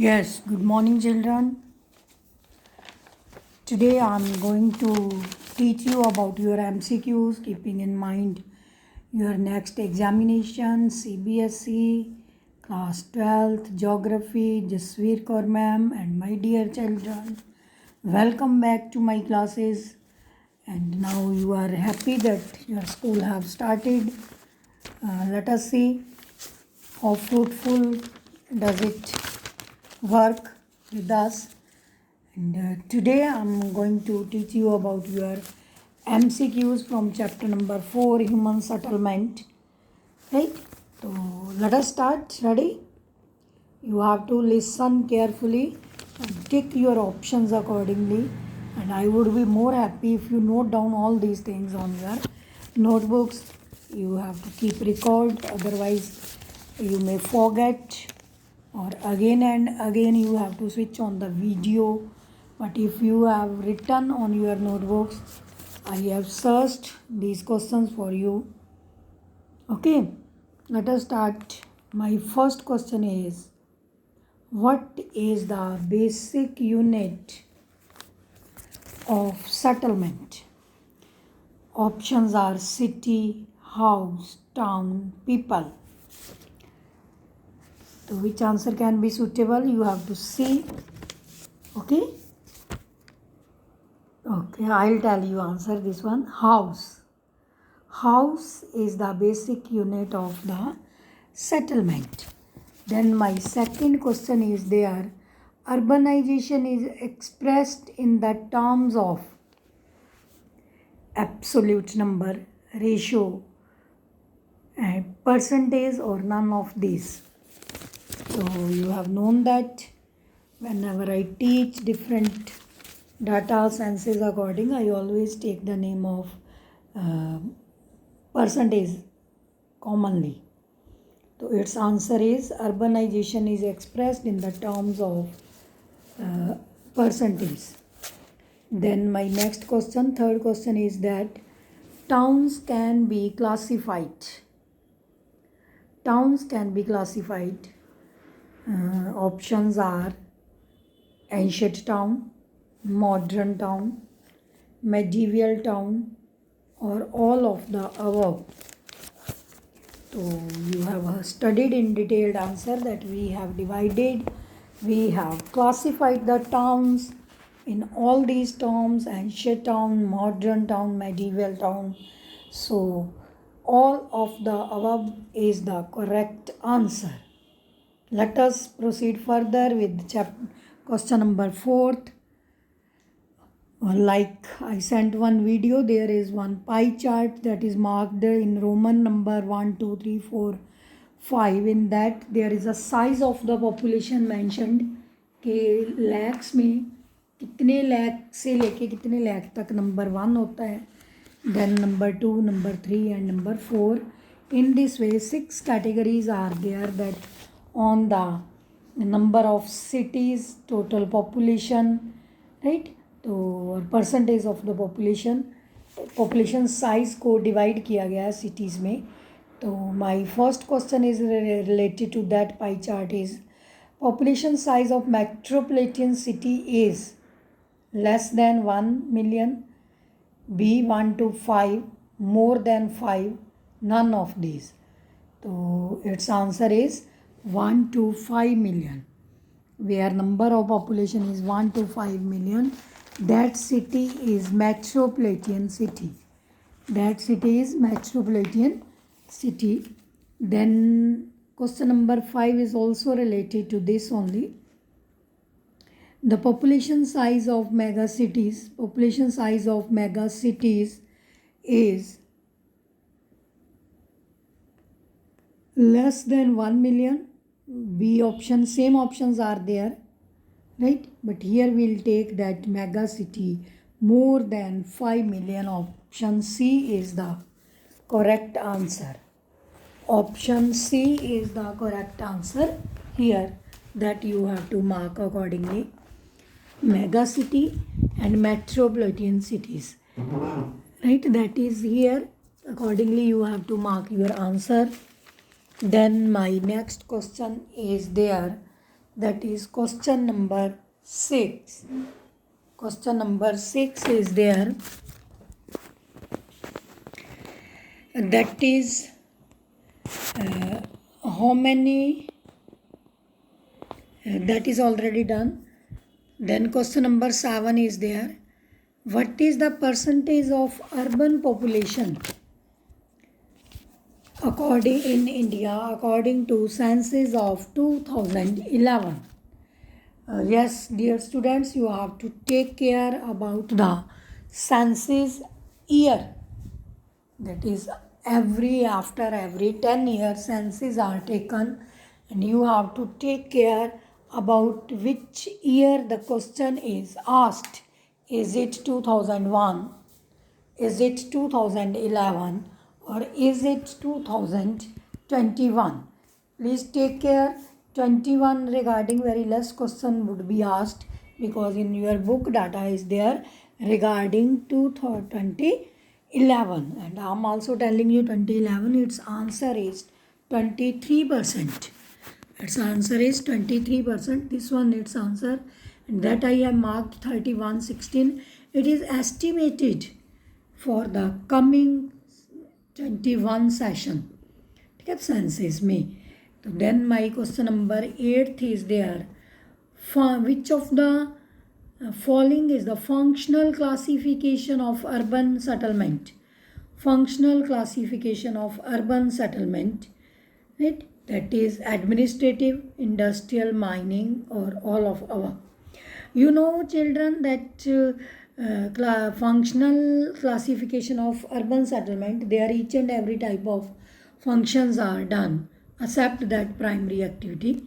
Yes, good morning, children. Today I'm going to teach you about your MCQs, keeping in mind your next examination, CBSE, class 12th, geography, Jasveer Kaur ma'am, and my dear children. Welcome back to my classes. And now you are happy that your school have started. Let us see how fruitful does it work with us. And today I'm going to teach you about your MCQs from chapter number 4, Human Settlement. Right? So let us start. Ready? You have to listen carefully and tick your options accordingly. And I would be more happy if you note down all these things on your notebooks. You have to keep record, otherwise you may forget, or again and again you have to switch on the video. But if you have written on your notebooks, I have searched these questions for you. Okay, let us start. My first question is, what is the basic unit of settlement? Options are city, house, town, people. So which answer can be suitable? You have to see. Okay. Okay, I'll tell you answer this one. House. House is the basic unit of the settlement. Then my second question is there. Urbanization is expressed in the terms of absolute number, ratio, and percentage, or none of these. So you have known that whenever I teach different data senses according, I always take the name of percentage commonly. So its answer is urbanization is expressed in the terms of percentage. Then my next question, third question is that towns can be classified. Towns can be classified. Options are ancient town, modern town, medieval town, or all of the above. So you have studied in detailed answer that we have divided, we have classified the towns in all these terms: ancient town, modern town, medieval town. So all of the above is the correct answer. Let us proceed further with question number 4. Like I sent one video, there is one pie chart that is marked in Roman number 1, 2, 3, 4, 5. In that there is a size of the population mentioned कि लैक्स में कितने लैख से लेके कितने लैख तक number 1 होता है, then number 2, number 3 and number 4. In this way 6 categories are there, that on the number of cities, total population, right? तो और percentage of the population size को डिवाइड किया गया है सिटीज़ में. तो my first question is related to that pie chart is population size of metropolitan city is less than 1 million, B 1 to 5, more than 5, none of these. तो its answer is 1 to 5 million. Where number of population is 1 to 5 million, that city is metropolitan city. That city is metropolitan city. Then question number 5 is also related to this only. The population size of mega cities is less than 1 million. B option, same options are there, right? But here we'll take that mega city more than 5 million. Option C is the correct answer. Option C is the correct answer here, that you have to mark accordingly. Mega city and metropolitan cities, right? That is here. Accordingly you have to mark your answer. Then my next question is there, that is question number 6. Question number 6 is there, that is how many, that is already done. Then question number 7 is there, what is the percentage of urban population according in India according to census of 2011? Yes, dear students, you have to take care about the census year. That is after every 10 years census are taken, and you have to take care about which year the question is asked. Is it 2001? Is it 2011? Or is it 2021? Please take care. 21 regarding very less question would be asked, because in your book data is there regarding 2011, and I am also telling you 2011 its answer is 23%. Its answer is 23%. This one its answer, and that I have marked 3116. It is estimated for the coming 21 session, ठीक है, census में. तो then my question number 8 is there, which of the following is the functional classification of urban settlement? Functional classification of urban settlement, right? That is administrative, industrial, mining, or all of our. You know, children, that functional classification of urban settlement, there each and every type of functions are done except that primary activity,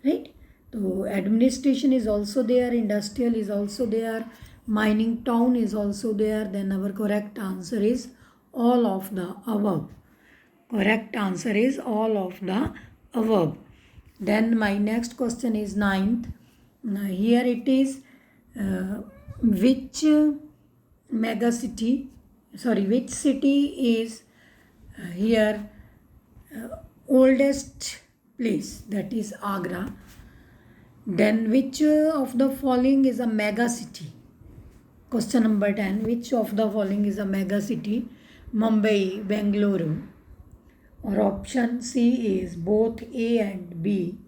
right? So administration is also there, industrial is also there, mining town is also there. Then our correct answer is all of the above. Correct answer is all of the above. Then my next question is 9th. Here it is, which city is here oldest place? That is Agra. Then which of the following is a mega city? Question number 10, which of the following is a mega city? Mumbai, Bengaluru. Or option C is both A and B,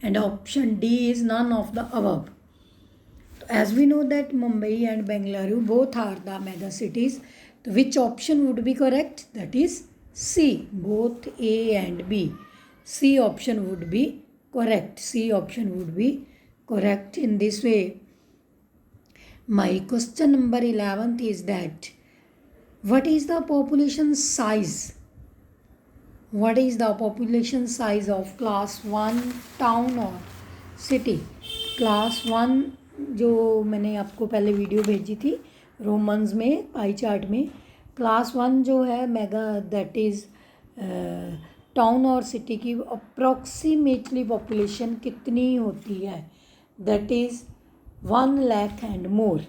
and option D is none of the above. As we know that Mumbai and Bengaluru both are the mega cities, so which option would be correct? That is C, both A and B. C option would be correct. C option would be correct. In this way, my question number 11th is that, what is the population size? What is the population size of class 1 town or city? Class 1 जो मैंने आपको पहले video भेजी थी Romans में pie chart में, class 1 जो है मेगा, दैट इज़ टाउन और सिटी की अप्रॉक्सीमेटली पॉपुलेशन कितनी होती है? That is 1 lakh and more.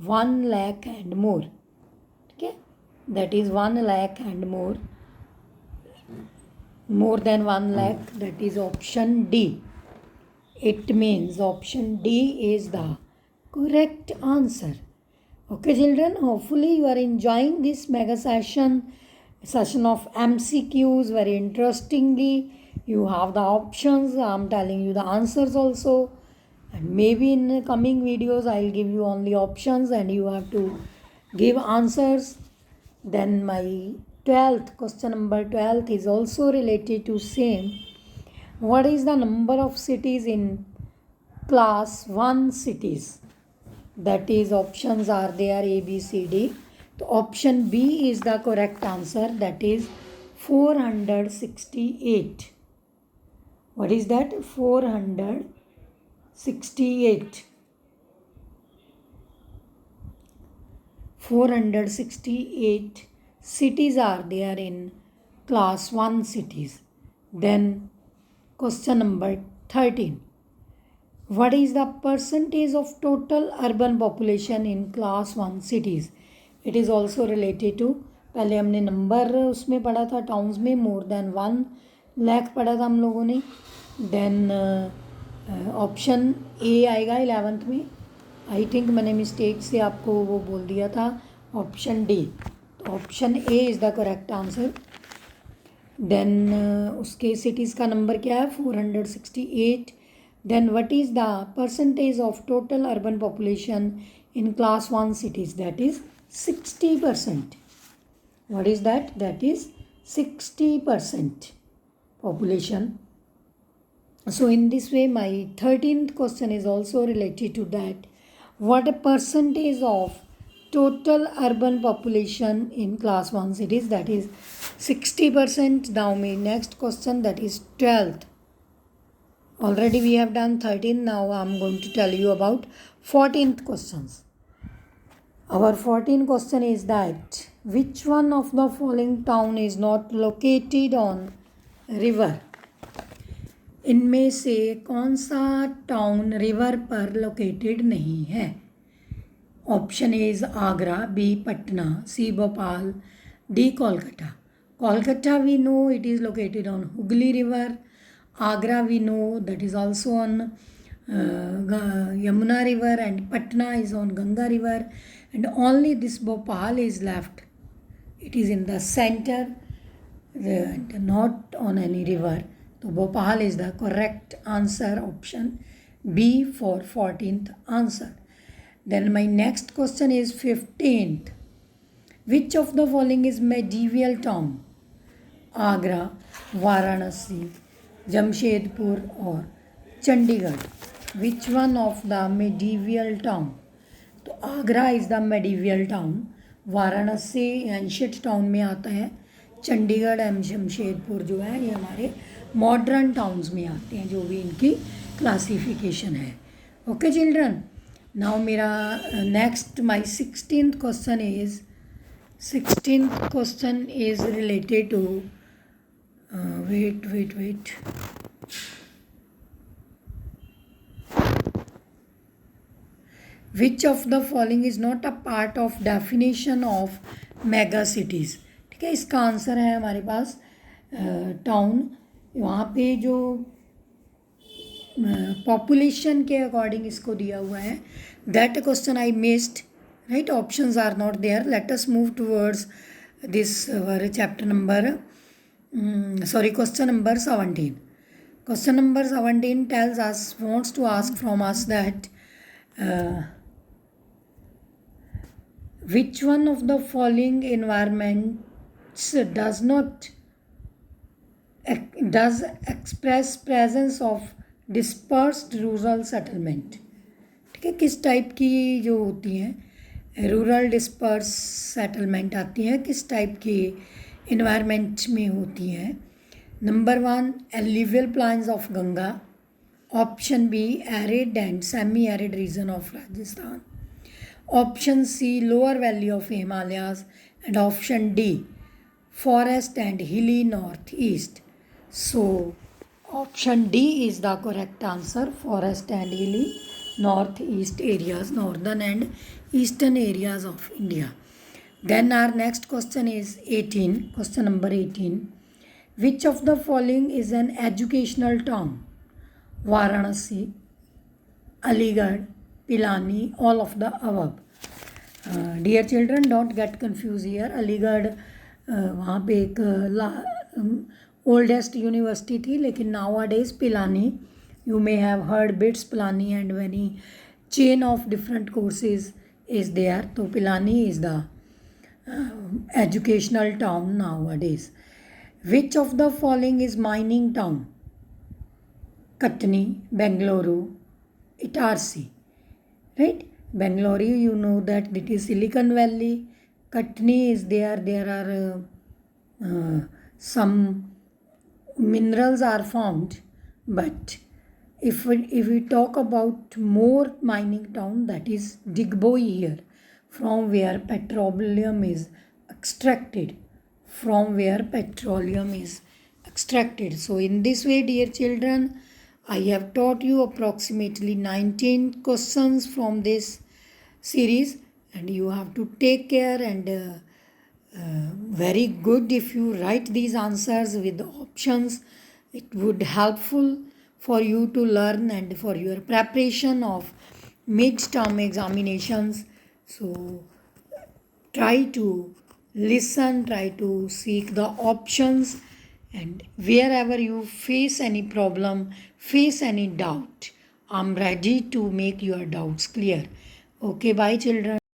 1 lakh and more, ठीक है, that is 1 lakh and more, more than 1 lakh, that is option D. It means option D is the correct answer. Okay children, hopefully you are enjoying this mega session of MCQs very interestingly. You have the options, I am telling you the answers also, and maybe in the coming videos I will give you only options and you have to give answers. Then my 12th, question number 12 is also related to same. What is the number of cities in class 1 cities? That is options are there A, B, C, D. So option B is the correct answer, that is 468. What is that? 468. 468 cities are there in class 1 cities. Then question number 13. What is the percentage of total urban population in class 1 cities? It is also related to, पहले हमने number उसमें पढ़ा था towns में, more than 1 lakh पढ़ा था हम लोगों ने, देन ऑप्शन ए आएगा 11th में. आई थिंक मैंने मिस्टेक से आपको वो बोल दिया था ऑप्शन डी. तो option A is the correct answer. Then उसके सिटीज़ का नंबर क्या है 468. Then what is the percentage of total urban population in class 1 cities? That is 60%. What is that? That is 60% population. So in this way my 13th question is also related to that. What a percentage of total urban population in class 1 cities? That is 60%. Now my next question, that is 12th. Already we have done 13. Now I am going to tell you about 14th questions. Our 14th question is that which one of the following town is not located on river? इनमें से कौन सा town river पर located नहीं है? Option A is Agra, B Patna, C Bhopal, D Kolkata. Kolkata we know it is located on Hooghly river. Agra we know that is also on Yamuna river, and Patna is on Ganga river, and only this Bhopal is left. It is in the center and not on any river. So Bhopal is the correct answer, option B for 14th answer. Then my next question is 15th. Which of the following is medieval town? Agra, Varanasi, Jamshedpur और Chandigarh. Which one of the medieval town? तो Agra is the medieval town. Varanasi ancient town में आता है. Chandigarh and Jamshedpur जो है ये हमारे modern towns में आते हैं, जो भी इनकी क्लासिफिकेशन है. ओके चिल्ड्रन, नाउ मेरा next my 16th question is related to wait. Which of the following is not a part of definition of mega cities? ठीक है, इसका आंसर है हमारे पास टाउन. वहाँ पे जो पॉपुलेशन के अकॉर्डिंग इसको दिया हुआ है. That question I missed. Right, options are not there. Let us move towards this chapter number question number 17. Question number 17 wants to ask from us that which one of the following environments does express presence of dispersed rural settlement? ठीक है, किस type की जो होती हैं rural disperse settlement आती हैं, किस टाइप की इन्वायरमेंट में होती हैं? Number 1 alluvial plains of Ganga. Option B arid and semi arid region of Rajasthan. Option C lower valley of Himalayas. And option D forest and hilly north east. So option D is the correct answer. Forest and hilly north east areas, northern and eastern areas of India. Then our next question is 18. Question number 18. Which of the following is an educational town? Varanasi, Aligarh, Pilani, all of the above. Dear children, don't get confused here. Aligarh वहाँ पे एक oldest university थी, लेकिन nowadays Pilani, you may have heard BITS Pilani and many chain of different courses is there. So Pilani is the educational town nowadays. Which of the following is mining town? Katni, Bengaluru, Itarsi. Right, Bengaluru you know that it is Silicon Valley. Katni is there are some minerals are found, but if we talk about more mining town, that is Digboi here, from where petroleum is extracted. So in this way, dear children, I have taught you approximately 19 questions from this series, and you have to take care and very good if you write these answers with the options. It would helpful for you to learn and for your preparation of mid-term examinations. So try to listen, try to seek the options, and wherever you face any problem, face any doubt, I'm ready to make your doubts clear. Okay, bye children.